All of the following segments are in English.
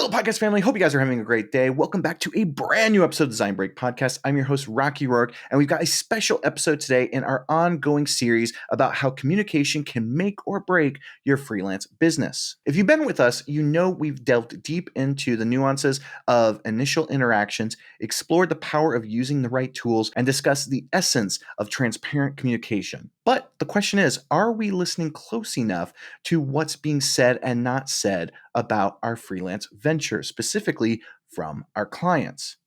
Hello, podcast family. Hope you guys are having a great day. Welcome back to a brand new episode of Design Break Podcast. I'm your host, Rocky Roark, and we've got a special episode today in our ongoing series about how communication can make or break your freelance business. If you've been with us, you know we've delved deep into the nuances of initial interactions, explored the power of using the right tools, and discussed the essence of transparent communication. But the question is, are we listening close enough to what's being said and not said about our freelance venture, specifically from our clients?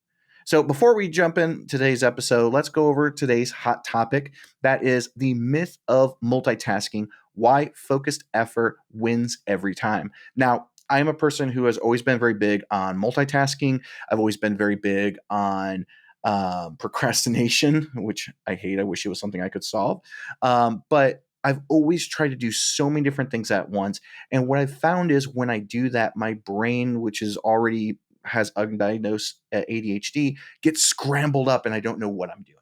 So before we jump in today's episode, let's go over today's hot topic. That is the myth of multitasking, why focused effort wins every time. Now, I'm a person who has always been very big on multitasking. I've always been very big on procrastination, which I hate. I wish it was something I could solve. But I've always tried to do so many different things at once. And what I've found is when I do that, my brain, which is already has undiagnosed ADHD, gets scrambled up and I don't know what I'm doing.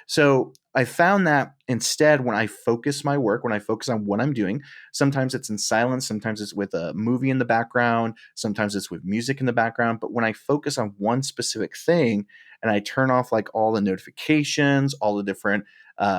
So I found that instead, when I focus my work, when I focus on what I'm doing, sometimes it's in silence, sometimes it's with a movie in the background, sometimes it's with music in the background. But when I focus on one specific thing and I turn off like all the notifications, all the different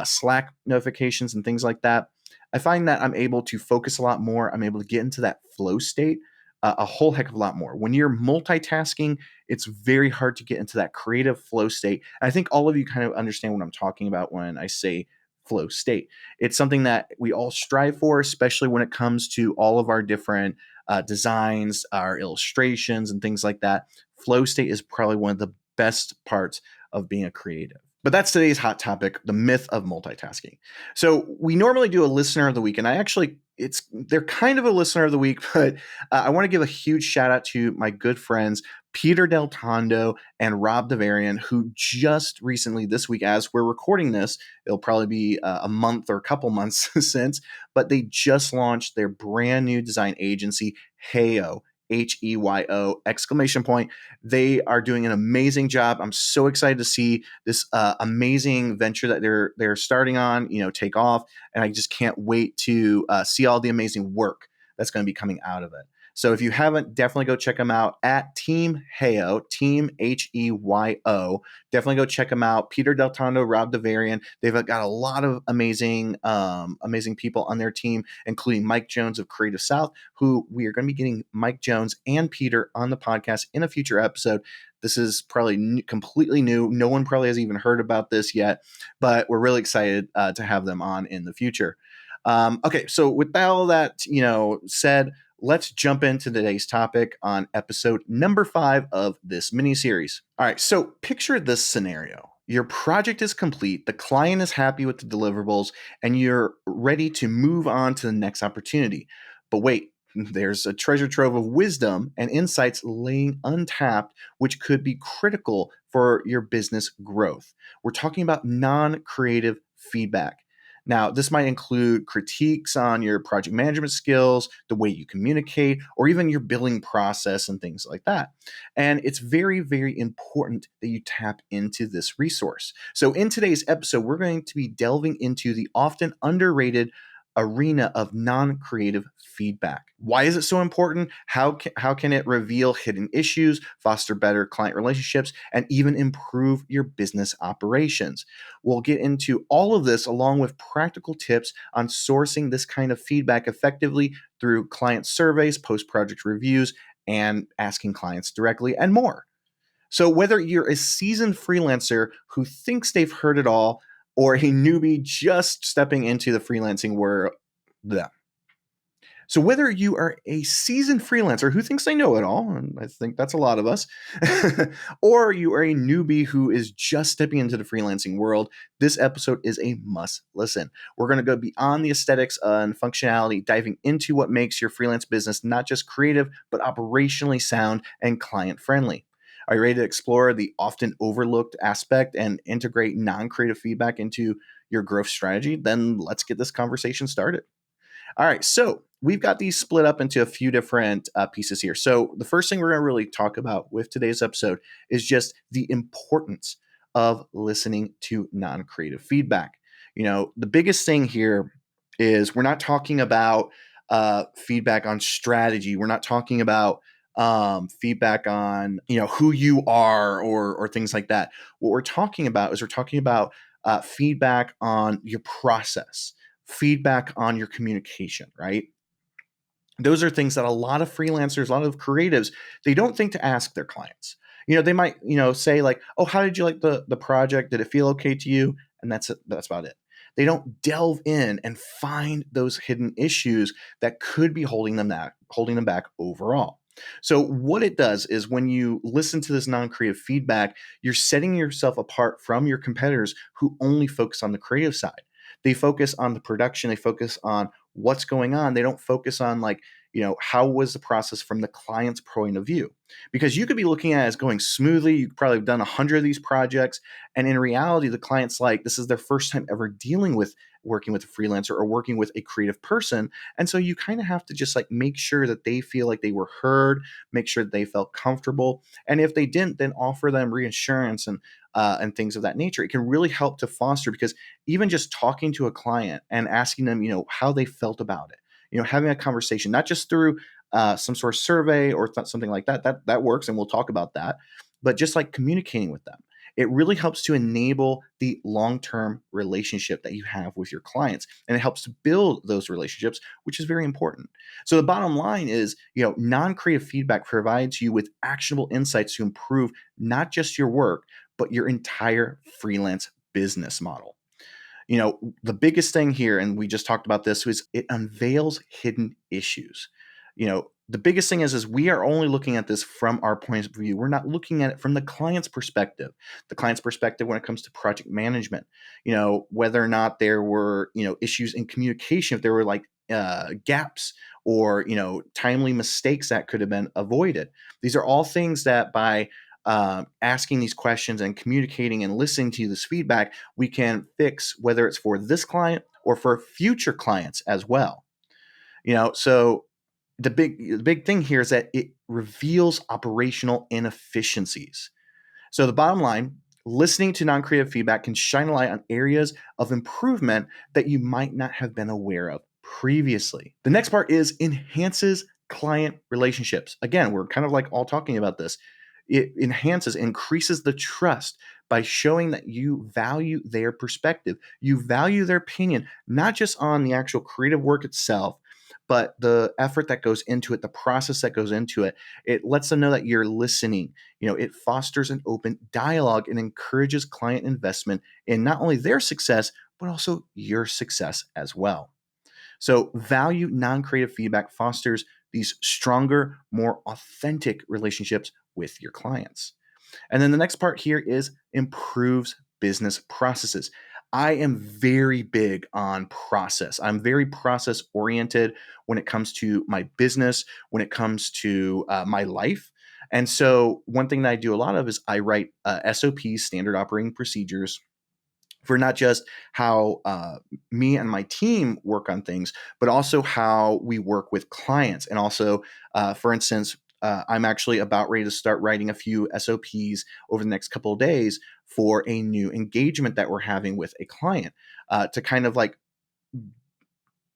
Slack notifications and things like that, I find that I'm able to focus a lot more. I'm able to get into that flow state a whole heck of a lot more. When you're multitasking, it's very hard to get into that creative flow state. And I think all of you kind of understand what I'm talking about when I say flow state. It's something that we all strive for, especially when it comes to all of our different designs, our illustrations, and things like that. Flow state is probably one of the best parts of being a creative. But that's today's hot topic, the myth of multitasking. So we normally do a listener of the week, and they're kind of a listener of the week, but I want to give a huge shout out to my good friends Peter Del Tondo and Rob Devarian, who just recently this week, as we're recording this, it'll probably be a month or a couple months since, but they just launched their brand new design agency, Heyo. HEYO exclamation point. They are doing an amazing job. I'm so excited to see this amazing venture that they're starting on, take off. And I just can't wait to see all the amazing work that's going to be coming out of it. So if you haven't, definitely go check them out at Team Heyo, Team HEYO. Definitely go check them out. Peter Del Tondo, Rob Devarian. They've got a lot of amazing people on their team, including Mike Jones of Creative South, who we are going to be getting Mike Jones and Peter on the podcast in a future episode. This is probably completely new. No one probably has even heard about this yet, but we're really excited to have them on in the future. Okay, so with all that said, let's jump into today's topic on episode number 5 of this mini series. All right, so picture this scenario. Your project is complete, the client is happy with the deliverables, and you're ready to move on to the next opportunity. But wait, there's a treasure trove of wisdom and insights laying untapped, which could be critical for your business growth. We're talking about non-creative feedback. Now, this might include critiques on your project management skills, the way you communicate, or even your billing process and things like that. And it's very, very important that you tap into this resource. So in today's episode, we're going to be delving into the often underrated arena of non-creative feedback. Why is it so important? How can it reveal hidden issues, foster better client relationships, and even improve your business operations? We'll get into all of this along with practical tips on sourcing this kind of feedback effectively through client surveys, post-project reviews, and asking clients directly, and more. So whether you're a seasoned freelancer who thinks they've heard it all, or a newbie just stepping into the freelancing world. So whether you are a seasoned freelancer who thinks they know it all, and I think that's a lot of us, or you are a newbie who is just stepping into the freelancing world, this episode is a must listen. We're going to go beyond the aesthetics and functionality, diving into what makes your freelance business not just creative, but operationally sound and client-friendly. Are you ready to explore the often overlooked aspect and integrate non-creative feedback into your growth strategy? Then let's get this conversation started. All right, so we've got these split up into a few different pieces here. So the first thing we're going to really talk about with today's episode is just the importance of listening to non-creative feedback. The biggest thing here is we're not talking about feedback on strategy. We're not talking about feedback on, who you are, or things like that. What we're talking about is feedback on your process, feedback on your communication, right? Those are things that a lot of freelancers, a lot of creatives, they don't think to ask their clients. They might, say like, "Oh, how did you like the project? Did it feel okay to you?" And that's it. That's about it. They don't delve in and find those hidden issues that could be holding them back overall. So what it does is, when you listen to this non-creative feedback, you're setting yourself apart from your competitors who only focus on the creative side. They focus on the production, they focus on what's going on. They don't focus on, like, how was the process from the client's point of view? Because you could be looking at it as going smoothly. You could probably have done 100 of these projects. And in reality, the client's like, this is their first time ever dealing with working with a freelancer or working with a creative person. And so you kind of have to just like make sure that they feel like they were heard, make sure that they felt comfortable. And if they didn't, then offer them reassurance and things of that nature. It can really help to foster, because even just talking to a client and asking them, how they felt about it, having a conversation, not just through some sort of survey or something like that works, and we'll talk about that, but just like communicating with them. It really helps to enable the long-term relationship that you have with your clients, and it helps to build those relationships, which is very important. So the bottom line is, non-creative feedback provides you with actionable insights to improve not just your work, but your entire freelance business model. The biggest thing here, and we just talked about this, is it unveils hidden issues. The biggest thing is we are only looking at this from our point of view. We're not looking at it from the client's perspective. The client's perspective when it comes to project management, whether or not there were, issues in communication, if there were like gaps or, timely mistakes that could have been avoided. These are all things that by asking these questions and communicating and listening to this feedback, we can fix, whether it's for this client or for future clients as well. So the big thing here is that it reveals operational inefficiencies. So the bottom line, listening to non-creative feedback can shine a light on areas of improvement that you might not have been aware of previously. The next part is enhances client relationships. Again, we're kind of like all talking about this. It increases the trust by showing that you value their perspective. You value their opinion, not just on the actual creative work itself, but the effort that goes into it, the process that goes into it. It lets them know that you're listening. It fosters an open dialogue and encourages client investment in not only their success, but also your success as well. So, value non creative feedback fosters these stronger, more authentic relationships with your clients. And then the next part here is improves business processes. I am very big on process. I'm very process oriented when it comes to my business, when it comes to my life. And so, one thing that I do a lot of is I write SOPs, standard operating procedures, for not just how me and my team work on things, but also how we work with clients. And also, for instance, I'm actually about ready to start writing a few SOPs over the next couple of days for a new engagement that we're having with a client, to kind of like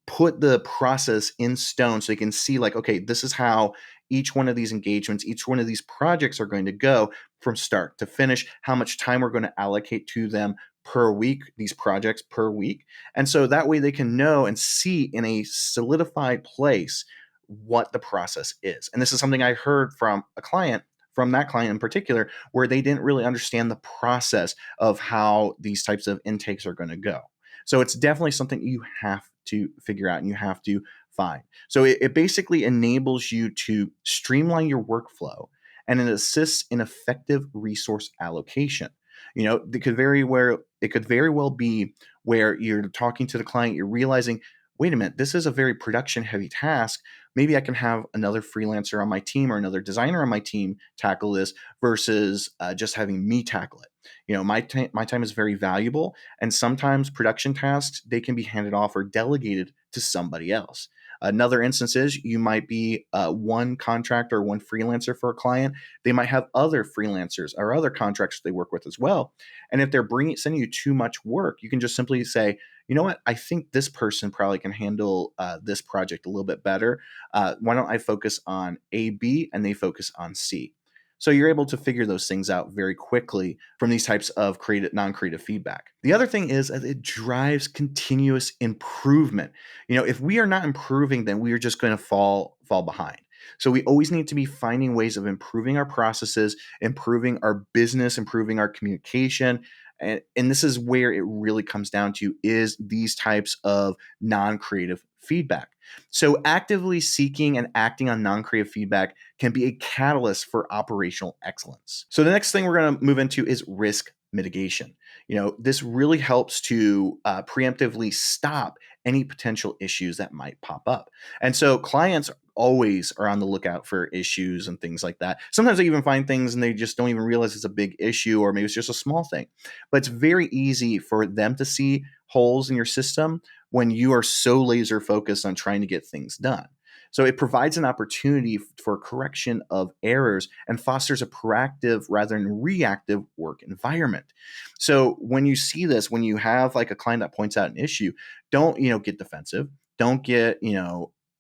put the process in stone so you can see, like, okay, this is how each one of these engagements, each one of these projects are going to go from start to finish, how much time we're going to allocate to them per week, these projects per week. And so that way they can know and see in a solidified place what the process is. And this is something I heard from a client, from that client in particular, where they didn't really understand the process of how these types of intakes are going to go. So it's definitely something you have to figure out and you have to find. So it basically enables you to streamline your workflow, and it assists in effective resource allocation. It could very well be where you're talking to the client, you're realizing, wait a minute, this is a very production heavy task. Maybe I can have another freelancer on my team or another designer on my team tackle this versus just having me tackle it. My time is very valuable, and sometimes production tasks, they can be handed off or delegated to somebody else. Another instance is you might be one contractor or one freelancer for a client. They might have other freelancers or other contractors they work with as well. And if they're sending you too much work, you can just simply say, you know what, I think this person probably can handle this project a little bit better. Why don't I focus on A, B, and they focus on C? So you're able to figure those things out very quickly from these types of creative, non-creative feedback. The other thing is it drives continuous improvement. If we are not improving, then we are just going to fall behind. So we always need to be finding ways of improving our processes, improving our business, improving our communication. And this is where it really comes down to is these types of non-creative feedback. So actively seeking and acting on non-creative feedback can be a catalyst for operational excellence. So the next thing we're going to move into is risk mitigation. This really helps to preemptively stop any potential issues that might pop up. And so clients always are on the lookout for issues and things like that. Sometimes they even find things and they just don't even realize it's a big issue, or maybe it's just a small thing. But it's very easy for them to see holes in your system when you are so laser focused on trying to get things done. So it provides an opportunity for correction of errors and fosters a proactive rather than reactive work environment. So when you see this, when you have like a client that points out an issue, don't get defensive. Don't get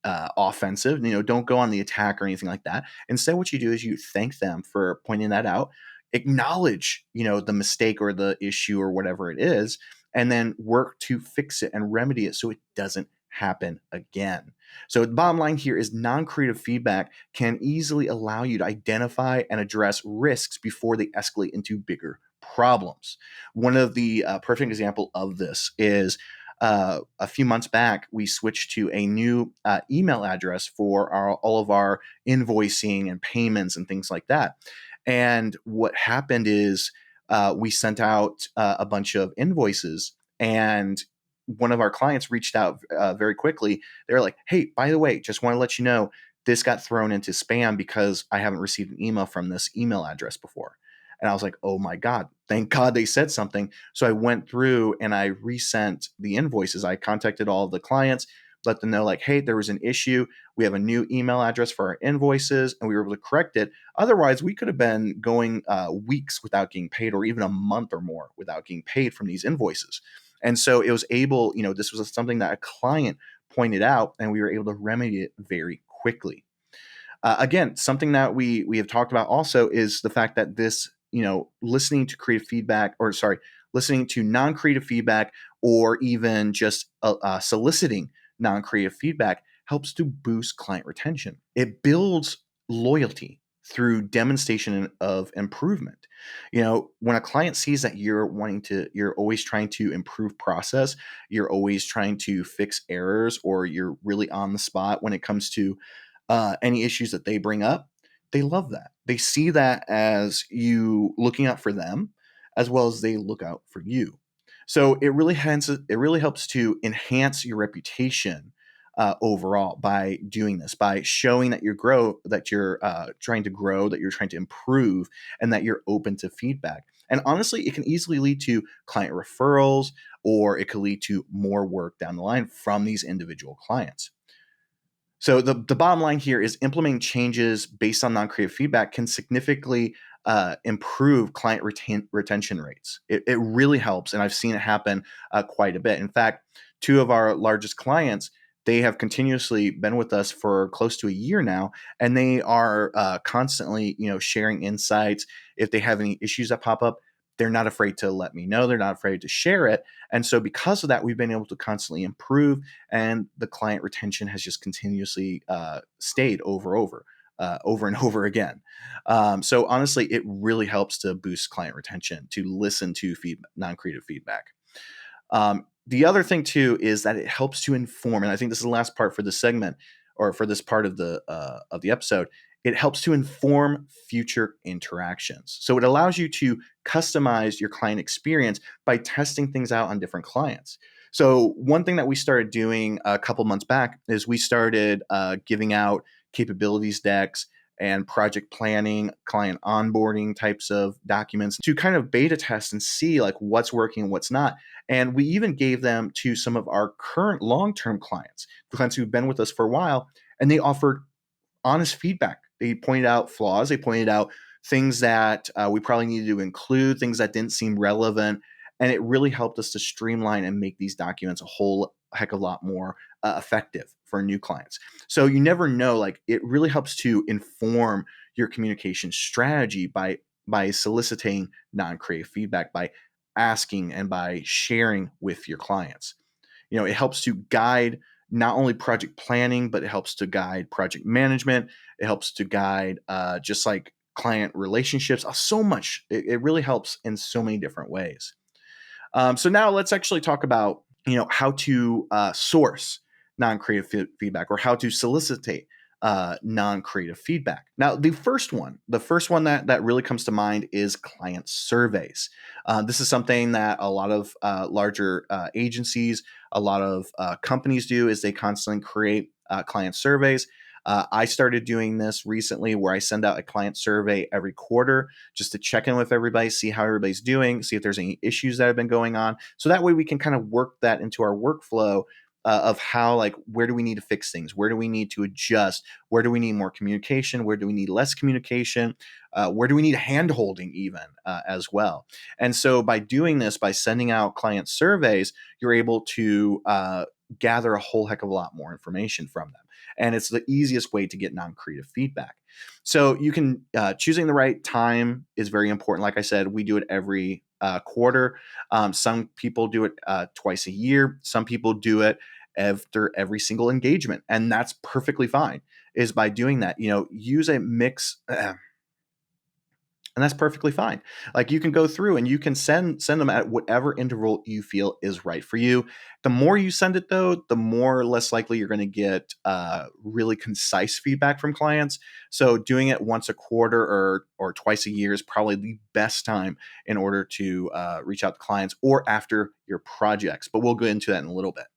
offensive. Don't go on the attack or anything like that. Instead, what you do is you thank them for pointing that out, acknowledge the mistake or the issue or whatever it is, and then work to fix it and remedy it so it doesn't happen again. So the bottom line here is non-creative feedback can easily allow you to identify and address risks before they escalate into bigger problems. One of the perfect example of this is a few months back, we switched to a new email address for all of our invoicing and payments and things like that. And what happened is we sent out a bunch of invoices, and one of our clients reached out very quickly. They were like, "Hey, by the way, just want to let you know this got thrown into spam because I haven't received an email from this email address before." And I was like, "Oh my God, thank God they said something." So I went through and I resent the invoices. I contacted all of the clients, let them know like, "Hey, there was an issue. We have a new email address for our invoices," and we were able to correct it. Otherwise, we could have been going weeks without getting paid, or even a month or more without getting paid from these invoices. And so it was able, this was something that a client pointed out, and we were able to remedy it very quickly. Again, something that we have talked about also is the fact that this, listening to creative feedback, or sorry, listening to non-creative feedback, or even just soliciting non-creative feedback helps to boost client retention. It builds loyalty through demonstration of improvement. When a client sees that you're always trying to improve process, you're always trying to fix errors, or you're really on the spot when it comes to any issues that they bring up, they love that. They see that as you looking out for them, as well as they look out for you. So it really helps to enhance your reputation overall by doing this, by showing that you're trying to grow, that you're trying to improve, and that you're open to feedback. And honestly, it can easily lead to client referrals, or it could lead to more work down the line from these individual clients. So the bottom line here is implementing changes based on non-creative feedback can significantly improve client retention rates. It really helps, and I've seen it happen quite a bit. In fact, two of our largest clients, they have continuously been with us for close to a year now, and they are constantly, sharing insights. If they have any issues that pop up, they're not afraid to let me know. They're not afraid to share it. And so because of that, we've been able to constantly improve, and the client retention has just continuously stayed over and over again. So honestly, it really helps to boost client retention to listen to non-creative feedback. The other thing too is that it helps to inform, and I think this is the last part for this segment, or for this part of the episode. It helps to inform future interactions. So it allows you to customize your client experience by testing things out on different clients. So one thing that we started doing a couple months back is we started giving out capabilities decks and project planning, client onboarding types of documents to kind of beta test and see like what's working and what's not. And we even gave them to some of our current long-term clients, the clients who've been with us for a while, and they offered honest feedback. They pointed out flaws. They pointed out things that we probably needed to include, things that didn't seem relevant. And it really helped us to streamline and make these documents a whole heck of a lot more effective for new clients. So you never know, like it really helps to inform your communication strategy by soliciting non-creative feedback, by asking and by sharing with your clients. It helps to guide not only project planning, but it helps to guide project management. It helps to guide just like client relationships. So much. It really helps in so many different ways. So now let's actually talk about how to source non-creative feedback, or how to solicitate non-creative feedback. Now, the first one that really comes to mind is client surveys. This is something that a lot of larger agencies, a lot of companies do, is they constantly create client surveys. I started doing this recently, where I send out a client survey every quarter just to check in with everybody, see how everybody's doing, see if there's any issues that have been going on. So that way we can kind of work that into our workflow of how, like, where do we need to fix things? Where do we need to adjust? Where do we need more communication? Where do we need less communication? Where do we need hand holding even as well? And so by doing this, by sending out client surveys, you're able to gather a whole heck of a lot more information from them. And it's the easiest way to get non-creative feedback. So you can choosing the right time is very important. Like I said, we do it every quarter. Some people do it twice a year. Some people do it after every single engagement, and that's perfectly fine. Is by doing that, use a mix. And that's perfectly fine. Like, you can go through and you can send them at whatever interval you feel is right for you. The more you send it, though, the more or less likely you're going to get really concise feedback from clients. So doing it once a quarter or twice a year is probably the best time in order to reach out to clients, or after your projects. But we'll go into that in a little bit.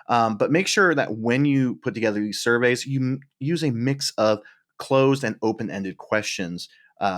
But make sure that when you put together these surveys, you use a mix of closed and open-ended questions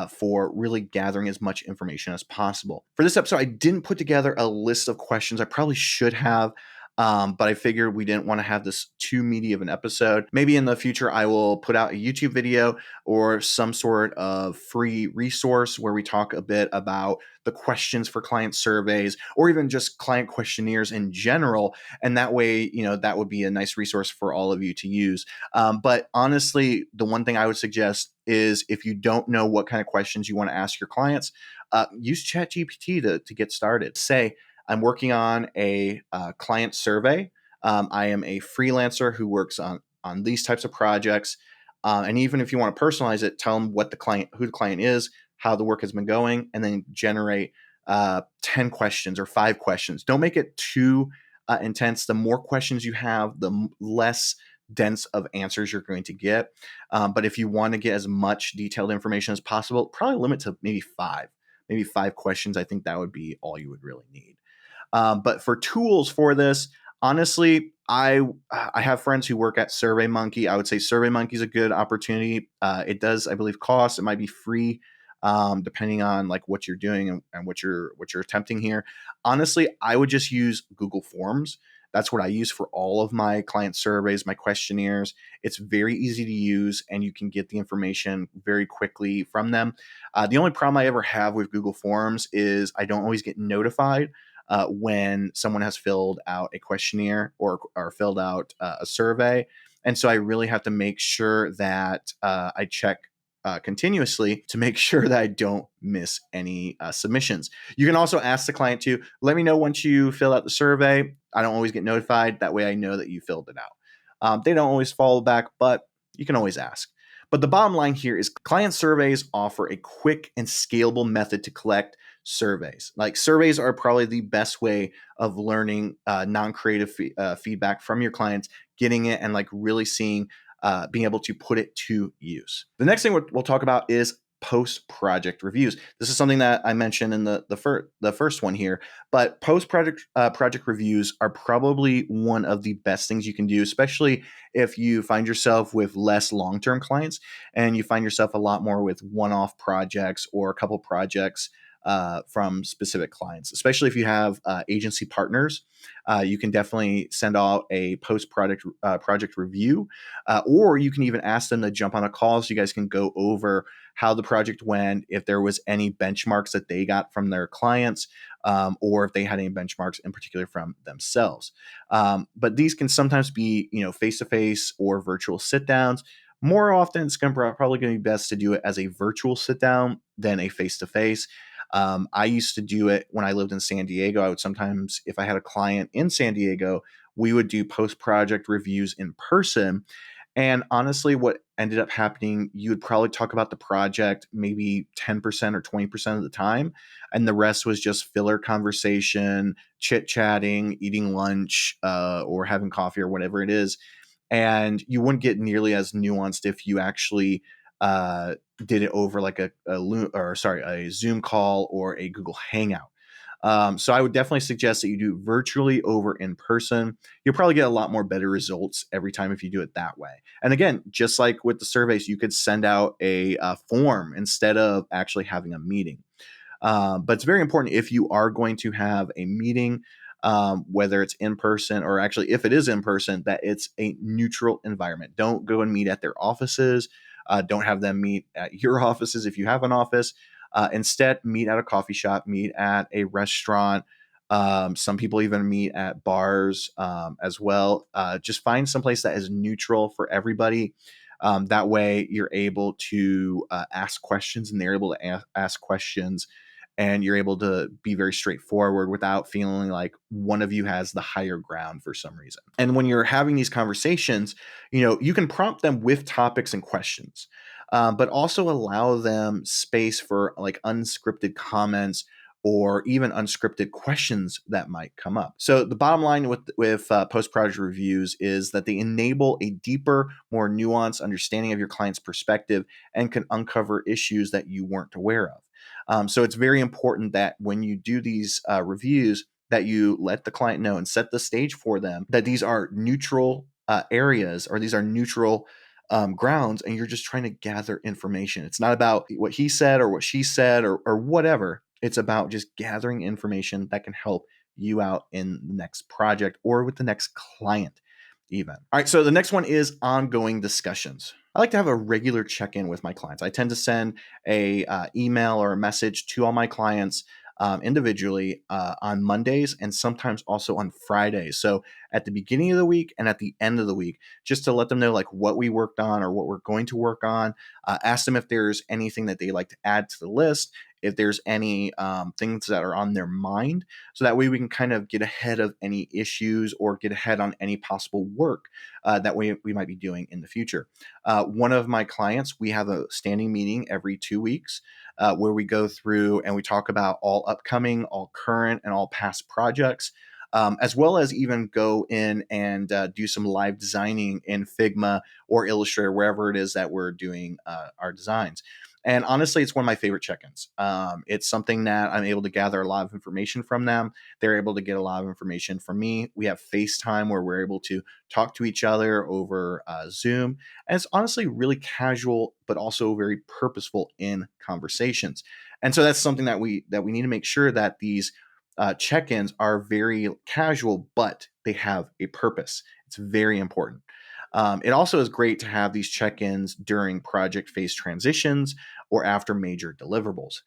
for really gathering as much information as possible. For this episode, I didn't put together a list of questions. I probably should have, but I figured we didn't want to have this too meaty of an episode. Maybe in the future, I will put out a YouTube video or some sort of free resource where we talk a bit about the questions for client surveys, or even just client questionnaires in general. And that way, that would be a nice resource for all of you to use. But honestly, the one thing I would suggest is, if you don't know what kind of questions you want to ask your clients, use ChatGPT to get started. Say, I'm working on a client survey. I am a freelancer who works on these types of projects. And even if you want to personalize it, tell them who the client is, how the work has been going, and then generate 10 questions or 5 questions. Don't make it too intense. The more questions you have, the less dense of answers you're going to get. But if you want to get as much detailed information as possible, probably limit to maybe 5 questions. I think that would be all you would really need. But for tools for this, honestly, I have friends who work at SurveyMonkey. I would say SurveyMonkey is a good opportunity. It does, I believe, cost. It might be free, depending on like what you're doing and what you're attempting here. Honestly, I would just use Google Forms. That's what I use for all of my client surveys, my questionnaires. It's very easy to use, and you can get the information very quickly from them. The only problem I ever have with Google Forms is I don't always get notified when someone has filled out a questionnaire or filled out a survey. And so I really have to make sure that I check continuously to make sure that I don't miss any submissions. You can also ask the client to let me know once you fill out the survey. I don't always get notified. That way I know that you filled it out. They don't always follow back, but you can always ask. But the bottom line here is, client surveys offer a quick and scalable method to collect surveys. Like, surveys are probably the best way of learning non-creative feedback from your clients, getting it, and like really seeing being able to put it to use. The next thing we'll talk about is post-project reviews. This is something that I mentioned in the first one here, but post-project project reviews are probably one of the best things you can do, especially if you find yourself with less long-term clients and you find yourself a lot more with one-off projects or a couple projects from specific clients. Especially if you have agency partners, you can definitely send out a post-project project review, or you can even ask them to jump on a call so you guys can go over how the project went, if there was any benchmarks that they got from their clients, or if they had any benchmarks in particular from themselves. But these can sometimes be, face to face or virtual sit downs. More often, it's probably going to be best to do it as a virtual sit down than a face to face. I used to do it when I lived in San Diego. I would sometimes, if I had a client in San Diego, we would do post project reviews in person. And honestly, what ended up happening, you would probably talk about the project maybe 10% or 20% of the time. And the rest was just filler conversation, chit chatting, eating lunch, or having coffee or whatever it is. And you wouldn't get nearly as nuanced if you actually did it over like a Zoom call or a Google Hangout. So I would definitely suggest that you do virtually over in person. You'll probably get a lot more better results every time if you do it that way. And again, just like with the surveys, you could send out a form instead of actually having a meeting. But it's very important if you are going to have a meeting, whether it's in person or actually if it is in person, that it's a neutral environment. Don't go and meet at their offices. Don't have them meet at your offices if you have an office. Instead, meet at a coffee shop, meet at a restaurant. Some people even meet at bars as well. Just find someplace that is neutral for everybody. That way, you're able to ask questions and they're able to ask questions, and you're able to be very straightforward without feeling like one of you has the higher ground for some reason. And when you're having these conversations, you can prompt them with topics and questions, but also allow them space for like unscripted comments or even unscripted questions that might come up. So the bottom line with post-project reviews is that they enable a deeper, more nuanced understanding of your client's perspective and can uncover issues that you weren't aware of. So it's very important that when you do these reviews, that you let the client know and set the stage for them that these are neutral areas, or these are neutral grounds, and you're just trying to gather information. It's not about what he said or what she said or whatever. It's about just gathering information that can help you out in the next project or with the next client even. All right, so the next one is ongoing discussions. I like to have a regular check-in with my clients. I tend to send a email or a message to all my clients individually on Mondays and sometimes also on Fridays. So at the beginning of the week and at the end of the week, just to let them know like what we worked on or what we're going to work on. Ask them if there's anything that they like to add to the list, if there's any things that are on their mind, so that way we can kind of get ahead of any issues or get ahead on any possible work that we might be doing in the future. One of my clients, we have a standing meeting every 2 weeks where we go through and we talk about all upcoming, all current, and all past projects. As well as even go in and do some live designing in Figma or Illustrator, wherever it is that we're doing our designs. And honestly, it's one of my favorite check-ins. It's something that I'm able to gather a lot of information from them. They're able to get a lot of information from me. We have FaceTime where we're able to talk to each other over Zoom. And it's honestly really casual, but also very purposeful in conversations. And so that's something that we need to make sure that these check-ins are very casual, but they have a purpose. It's very important. It also is great to have these check-ins during project phase transitions or after major deliverables.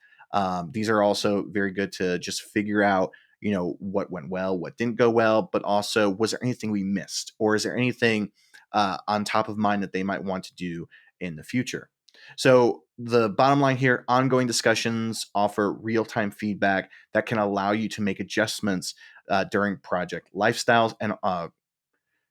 These are also very good to just figure out, what went well, what didn't go well, but also was there anything we missed, or is there anything on top of mind that they might want to do in the future? So the bottom line here, ongoing discussions offer real-time feedback that can allow you to make adjustments during project lifestyles and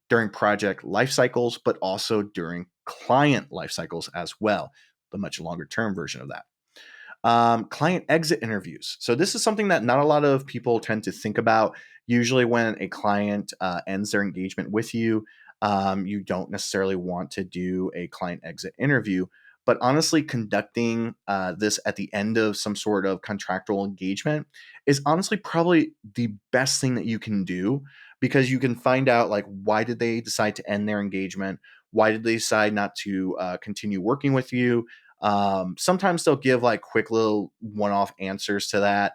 during project life cycles, but also during client life cycles as well, the much longer term version of that. Client exit interviews. So this is something that not a lot of people tend to think about. Usually when a client ends their engagement with you, you don't necessarily want to do a client exit interview. But honestly, conducting this at the end of some sort of contractual engagement is honestly probably the best thing that you can do, because you can find out like why did they decide to end their engagement? Why did they decide not to continue working with you? Sometimes they'll give like quick little one-off answers to that.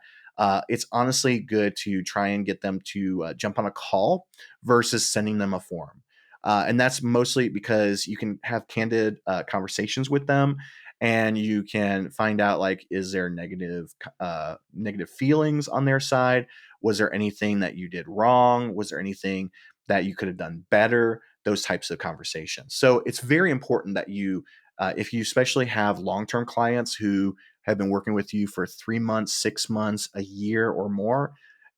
It's honestly good to try and get them to jump on a call versus sending them a form. And that's mostly because you can have candid conversations with them. and you can find out, like, is there negative feelings on their side? Was there anything that you did wrong? Was there anything that you could have done better? Those types of conversations. So it's very important that you, if you especially have long-term clients who have been working with you for 3 months, 6 months, a year or more,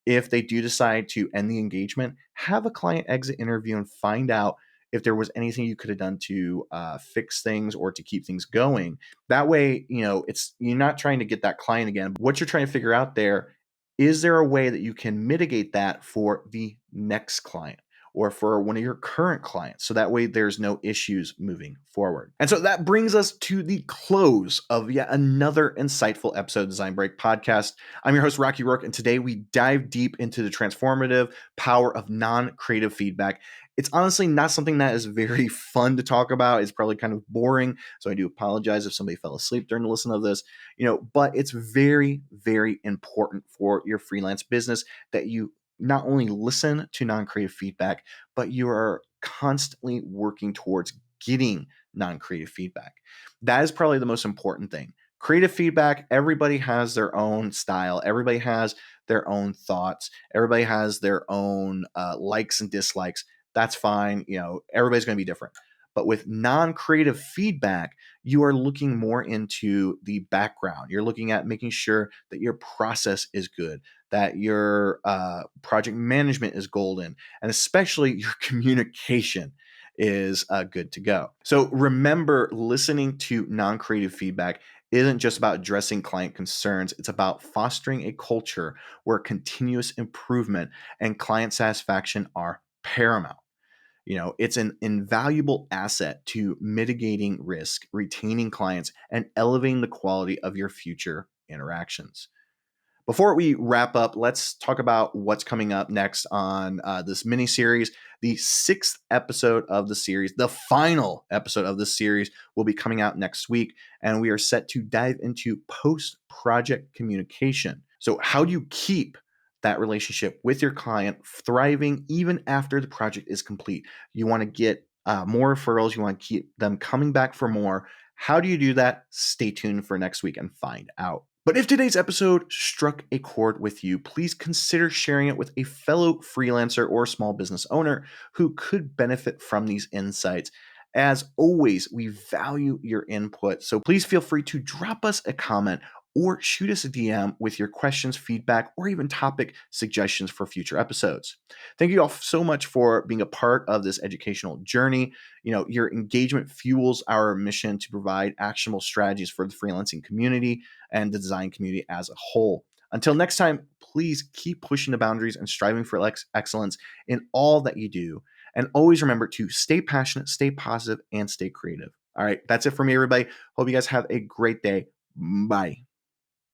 if they do decide to end the engagement, have a client exit interview and find out if there was anything you could have done to fix things or to keep things going. That way, it's, you're not trying to get that client again. What you're trying to figure out there, is there a way that you can mitigate that for the next client or for one of your current clients? So that way there's no issues moving forward. And so that brings us to the close of yet another insightful episode of Design Break Podcast. I'm your host, Rocky Roark, and today we dive deep into the transformative power of non-creative feedback. It's honestly not something that is very fun to talk about. It's probably kind of boring. So I do apologize if somebody fell asleep during the listen of this, but it's very, very important for your freelance business that you not only listen to non-creative feedback, but you are constantly working towards getting non-creative feedback. That is probably the most important thing. Creative feedback, everybody has their own style. Everybody has their own thoughts. Everybody has their own likes and dislikes. That's fine. Everybody's going to be different. But with non-creative feedback, you are looking more into the background. You're looking at making sure that your process is good, that your project management is golden, and especially your communication is good to go. So remember, listening to non-creative feedback isn't just about addressing client concerns. It's about fostering a culture where continuous improvement and client satisfaction are paramount. It's an invaluable asset to mitigating risk, retaining clients, and elevating the quality of your future interactions. Before we wrap up, let's talk about what's coming up next on this mini series. The 6th episode of the series, the final episode of this series, will be coming out next week, and we are set to dive into post-project communication. So how do you keep that relationship with your client thriving even after the project is complete? You want to get more referrals. You want to keep them coming back for more. How do you do that? Stay tuned for next week and find out. But if today's episode struck a chord with you, please consider sharing it with a fellow freelancer or small business owner who could benefit from these insights. As always, we value your input, so please feel free to drop us a comment or shoot us a DM with your questions, feedback, or even topic suggestions for future episodes. Thank you all so much for being a part of this educational journey. Your engagement fuels our mission to provide actionable strategies for the freelancing community and the design community as a whole. Until next time, please keep pushing the boundaries and striving for excellence in all that you do. And always remember to stay passionate, stay positive, and stay creative. All right, that's it for me, everybody. Hope you guys have a great day. Bye.